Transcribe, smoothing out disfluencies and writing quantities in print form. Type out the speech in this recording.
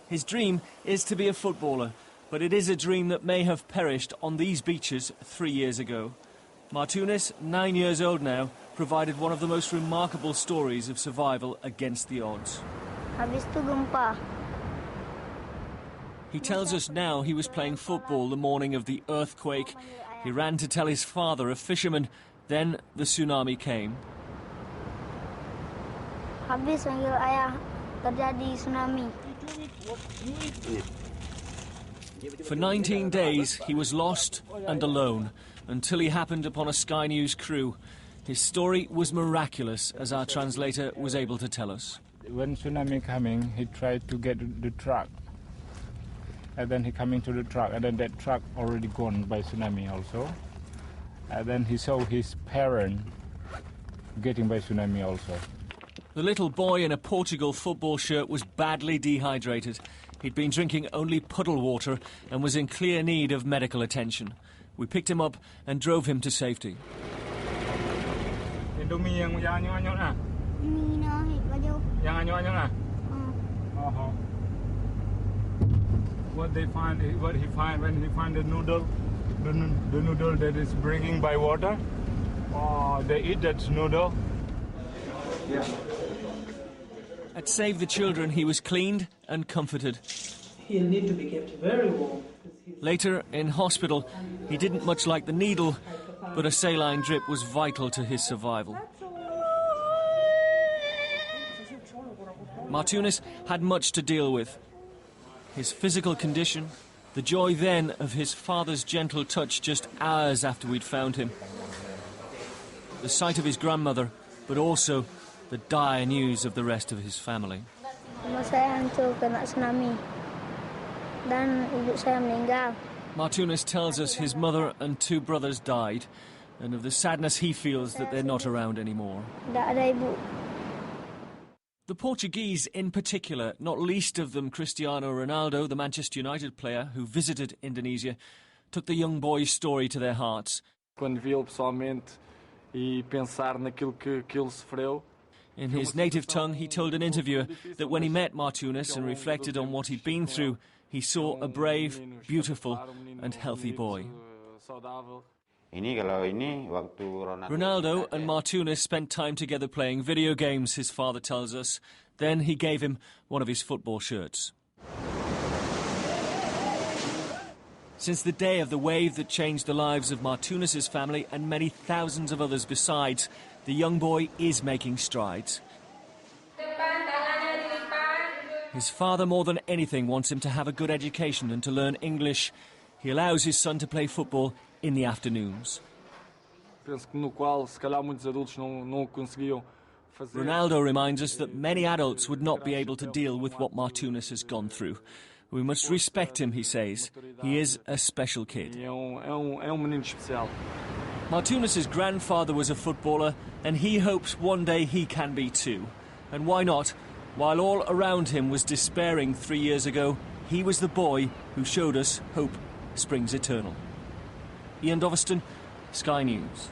His dream is to be a footballer, but it is a dream that may have perished on these beaches 3 years ago. Martunis, 9 years old now, provided one of the most remarkable stories of survival against the odds. Habis tu gempa. He tells us now he was playing football the morning of the earthquake. He ran to tell his father, a fisherman. Then the tsunami came. Habis panggil ayah, terjadi tsunami. For 19 days, he was lost and alone until he happened upon a Sky News crew. His story was miraculous, as our translator was able to tell us. When tsunami coming, he tried to get the truck. And then he coming to the truck, and then that truck already gone by tsunami also. And then he saw his parent getting by tsunami also. The little boy in a Portugal football shirt was badly dehydrated. He'd been drinking only puddle water and was in clear need of medical attention. We picked him up and drove him to safety. Indomie yang anyok-anyok lah. Ini naik baju. Yang anyok-anyok lah. What he find when he find the noodle that is bringing by water. Oh, they eat that noodle. Yeah. At Save the Children, he was cleaned and comforted. He'll need to be kept very warm. Later, in hospital, he didn't much like the needle, but a saline drip was vital to his survival. Martunis had much to deal with. His physical condition, the joy then of his father's gentle touch just hours after we'd found him, the sight of his grandmother, but also the dire news of the rest of his family. Rumah saya hancur kena tsunami dan ibu saya meninggal. Martunis tells us his mother and 2 brothers died, and of the sadness he feels that they're not around anymore. Tak ada ibu. The Portuguese in particular, not least of them Cristiano Ronaldo, the Manchester United player who visited Indonesia, took the young boy's story to their hearts. Quando vi-lo pessoalmente e pensar naquilo que ele sofreu. In his native tongue, he told an interviewer that when he met Martunis and reflected on what he'd been through, he saw a brave, beautiful and healthy boy. Ronaldo and Martunis spent time together playing video games, his father tells us. Then he gave him one of his football shirts. Since the day of the wave that changed the lives of Martunis' family and many thousands of others besides, the young boy is making strides. His father, more than anything, wants him to have a good education and to learn English. He allows his son to play football in the afternoons. Ronaldo reminds us that many adults would not be able to deal with what Martunis has gone through. We must respect him, he says. He is a special kid. Martunis' grandfather was a footballer, and he hopes one day he can be too. And why not? While all around him was despairing 3 years ago, he was the boy who showed us hope springs eternal. Ian Doveston, Sky News.